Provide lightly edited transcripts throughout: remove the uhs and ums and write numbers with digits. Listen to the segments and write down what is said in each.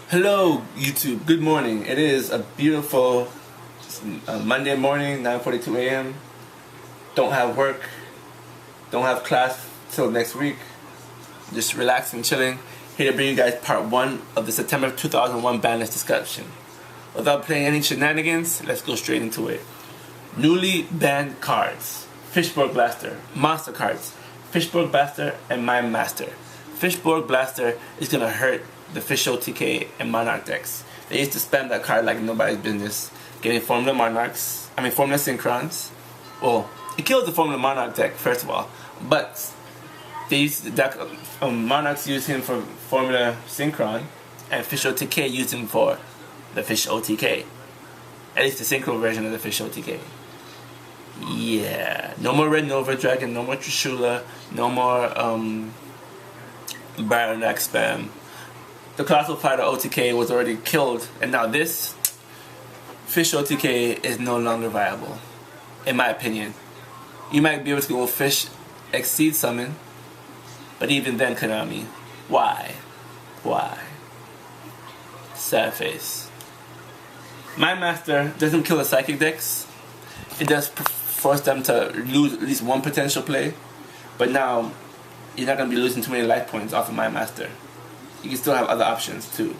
Hello YouTube, good morning. It is a beautiful Monday morning, 9:42 a.m. Don't have work, don't have class till next week. Just relaxing, chilling. Here to bring you guys part 1 of the September 2001 Banlist discussion. Without playing any shenanigans, let's go straight into it. Newly banned cards: Fishborg Blaster, Monster cards, Fishborg Blaster, and Mind Master. Fishborg Blaster is gonna hurt the Fish OTK and Monarch decks. They used to spam that card like nobody's business, getting Formula Monarchs, Formula Synchrons. Well, it kills the Formula Monarch deck, first of all, but they used the deck, Monarchs used him for Formula Synchron, and Fish OTK used him for the Fish OTK. At least the Synchro version of the Fish OTK. Yeah, no more Red Nova Dragon, no more Trishula, no more Baronac spam. The Colossal Fighter OTK was already killed, and now this Fish OTK is no longer viable, in my opinion. You might be able to go Fish Exceed Summon, but even then, Konami, why? Why? Sad face. Mind Master doesn't kill the Psychic decks. It does force them to lose at least one potential play, but now you're not going to be losing too many life points off of Mind Master. You can still have other options too.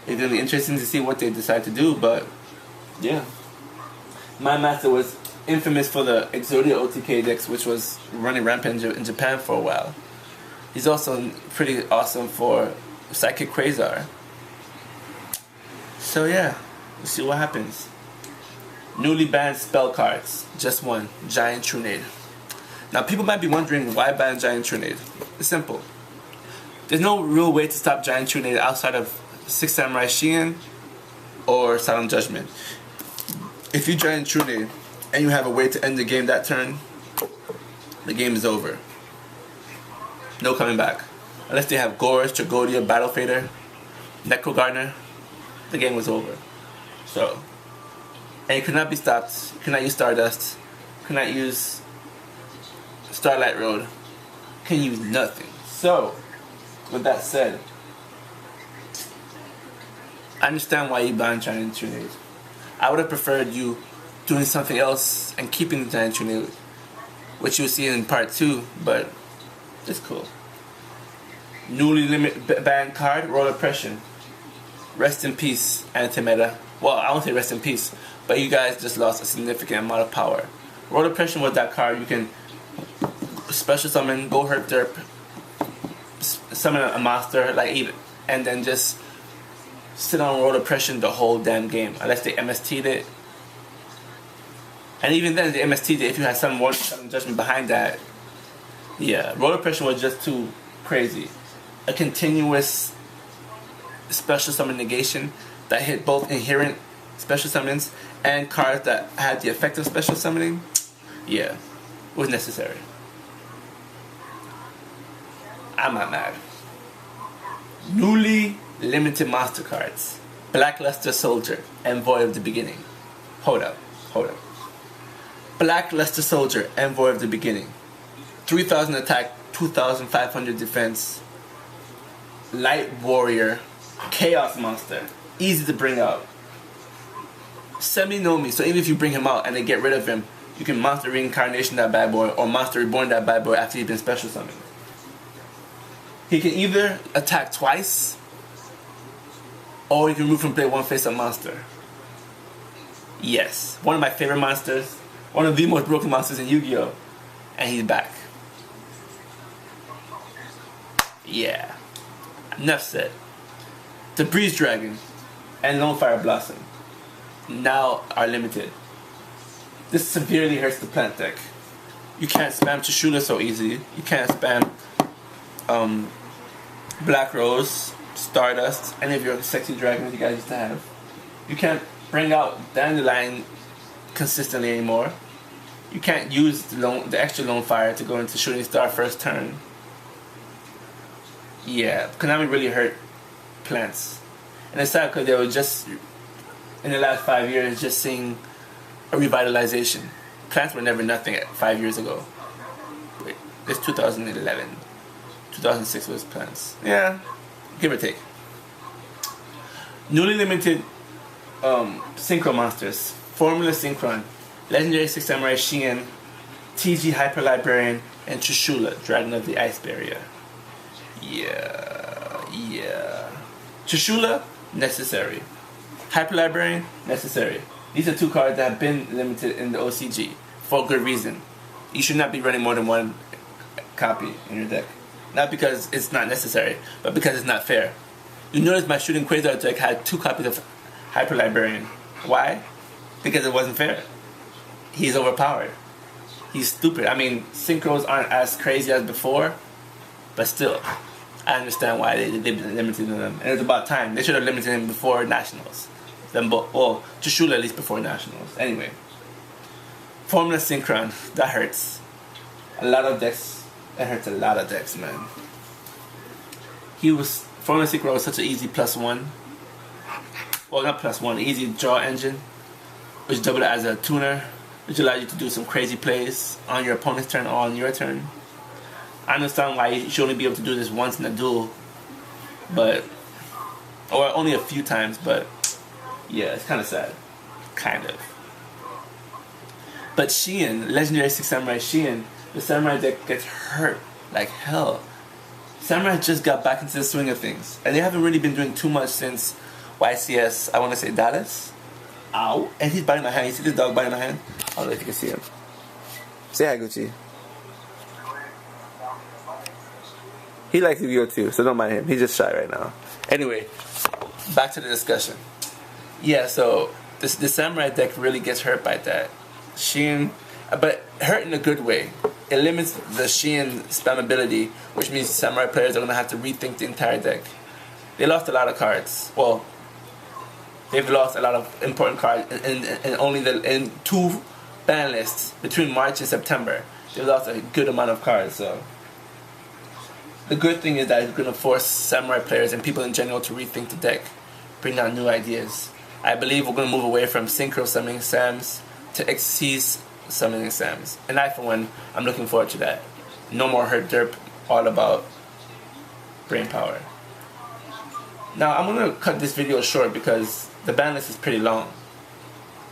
It's going to be interesting to see what they decide to do, but yeah. Mind Master was infamous for the Exodia OTK decks, which was running rampant in Japan for a while. He's also pretty awesome for Psychic Quasar. So yeah, we'll see what happens. Newly banned spell cards. Just one, Giant Trunade. Now people might be wondering why ban Giant Trunade. It's simple. There's no real way to stop Giant Trunade outside of Six Samurai Shien or Silent Judgment. If you Giant Trunade and you have a way to end the game that turn, the game is over. No coming back. Unless they have Gorz, Tragodia, Battle Fader, Necro Gardener, the game was over. So, and it could not be stopped. You cannot use Stardust. You cannot use Starlight Road. You can use nothing. So, with that said, I understand why you banned Giant Trunade. I would have preferred you doing something else and keeping the Giant Trunade, which you'll see in part 2, but it's cool. Newly banned card, Royal Oppression. Rest in peace, Antimeta. Well, I won't say rest in peace, but you guys just lost a significant amount of power. Royal Oppression was that card you can special summon, go hurt derp, summon a monster, and then just sit on Royal Oppression the whole damn game, unless they MST'd it. And even then, they MST'd it if you had some judgment behind that. Yeah, Royal Oppression was just too crazy. A continuous special summon negation that hit both inherent special summons and cards that had the effect of special summoning. Yeah, it was necessary. I'm not mad. Newly limited monster cards: Blackluster Soldier, Envoy of the Beginning. Hold up. Blackluster Soldier, Envoy of the Beginning. 3,000 attack, 2,500 defense. Light Warrior, Chaos Monster. Easy to bring out. Semi-Nomi, so even if you bring him out and they get rid of him, you can Monster Reincarnation that bad boy or Monster Reborn that bad boy after he's been special summoned. He can either attack twice, or he can remove from play one face-up monster. Yes, one of my favorite monsters, one of the most broken monsters in Yu-Gi-Oh! And he's back. Yeah. Enough said. The Breeze Dragon and Lone Fire Blossom now are limited. This severely hurts the plant deck. You can't spam Trishula so easy. You can't spam Black Rose, Stardust, any of your sexy dragons you guys used to have. You can't bring out Dandelion consistently anymore. You can't use the extra Lone Fire to go into Shooting Star first turn. Yeah, Konami really hurt plants. And it's sad because they were just, in the last 5 years, just seeing a revitalization. Plants were never nothing 5 years ago. Wait, it's 2011. 2006 was plants. Yeah, give or take. Newly limited Synchro Monsters, Formula Synchron, Legendary 6 Samurai Shien, TG Hyper Librarian, and Trishula, Dragon of the Ice Barrier. Yeah. Trishula, necessary. Hyper Librarian, necessary. These are 2 cards that have been limited in the OCG for good reason. You should not be running more than 1 copy in your deck. Not because it's not necessary, but because it's not fair. You notice my Shooting Quasar deck had 2 copies of Hyper Librarian. Why? Because it wasn't fair. He's overpowered. He's stupid. I mean, synchros aren't as crazy as before, but still, I understand why they limited them. And it's about time. They should have limited him before Nationals. Them both. Well, Trishula at least before Nationals. Anyway, Formula Synchron. That hurts. A lot of decks. That hurts a lot of decks, man. Formula Synchron was such an easy +1. Well, not +1. Easy draw engine, which doubled as a tuner, which allowed you to do some crazy plays on your opponent's turn or on your turn. I understand why you should only be able to do this once in a duel, or only a few times, but yeah, it's kind of sad. Kind of. But Shien, Legendary 6 Samurai Shien, the Samurai deck gets hurt like hell. Samurai just got back into the swing of things, and they haven't really been doing too much since YCS, I want to say Dallas. Ow. And he's biting my hand. You see this dog biting my hand? I don't know if you can see him. Say hi, Gucci. He likes Yugioh too, so don't mind him. He's just shy right now. Anyway, back to the discussion. Yeah, so the Samurai deck really gets hurt by that. Shien, but hurt in a good way. It limits the Shien spammability, which means Samurai players are going to have to rethink the entire deck. They lost a lot of cards. Well, they've lost a lot of important cards in 2 ban lists between March and September. They've lost a good amount of cards, so the good thing is that it's going to force Samurai players and people in general to rethink the deck, bring out new ideas. I believe we're going to move away from Synchro summoning Sams to XC's summoning Sams. And I, for one, I'm looking forward to that. No more hurt derp, all about brain power. Now, I'm going to cut this video short because the ban list is pretty long,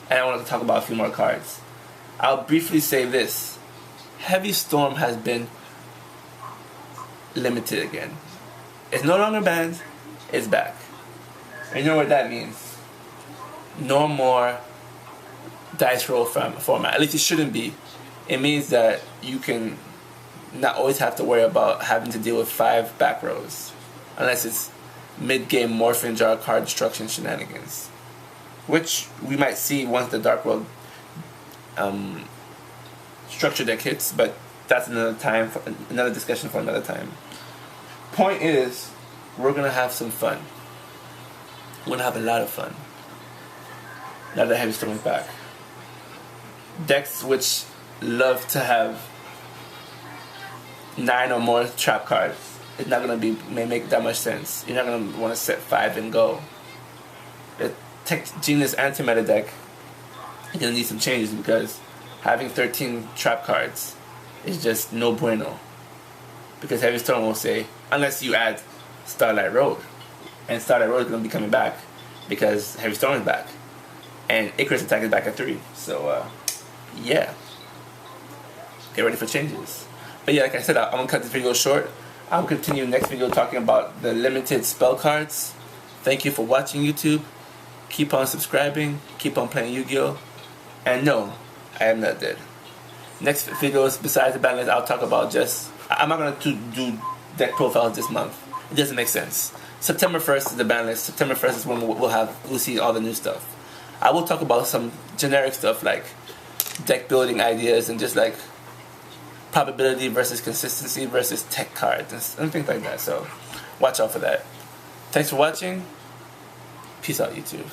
and I want to talk about a few more cards. I'll briefly say this. Heavy Storm has been limited again. It's no longer banned, it's back. And you know what that means? No more dice roll format. At least it shouldn't be. It means that you can not always have to worry about having to deal with 5 back rows, unless it's mid-game Morphin Jar card destruction shenanigans, which we might see once the Dark World structure deck hits, but that's another discussion for another time. Point is, we're gonna have some fun. We're gonna have a lot of fun now that Heavy Storm is back. Decks which love to have 9 or more trap cards, it's not gonna may make that much sense. You're not gonna want to set 5 and go. The Tech Genius anti-meta deck is gonna need some changes because having 13 trap cards is just no bueno. Because Heavy Storm will say, unless you add Starlight Road, and Starlight Road is gonna be coming back because Heavy Storm is back, and Icarus attack is back at 3. So yeah, get ready for changes. But yeah, like I said, I'm gonna cut this video short. I'll continue next video talking about the limited spell cards. Thank you for watching, YouTube. Keep on subscribing. Keep on playing Yu-Gi-Oh! And no, I am not dead. Next videos, besides the ban list, I'll talk about I'm not going to do deck profiles this month. It doesn't make sense. September 1st is the ban list. September 1st is when we'll see all the new stuff. I will talk about some generic stuff like deck building ideas and just like probability versus consistency versus tech cards and things like that. So watch out for that. Thanks for watching. Peace out, YouTube.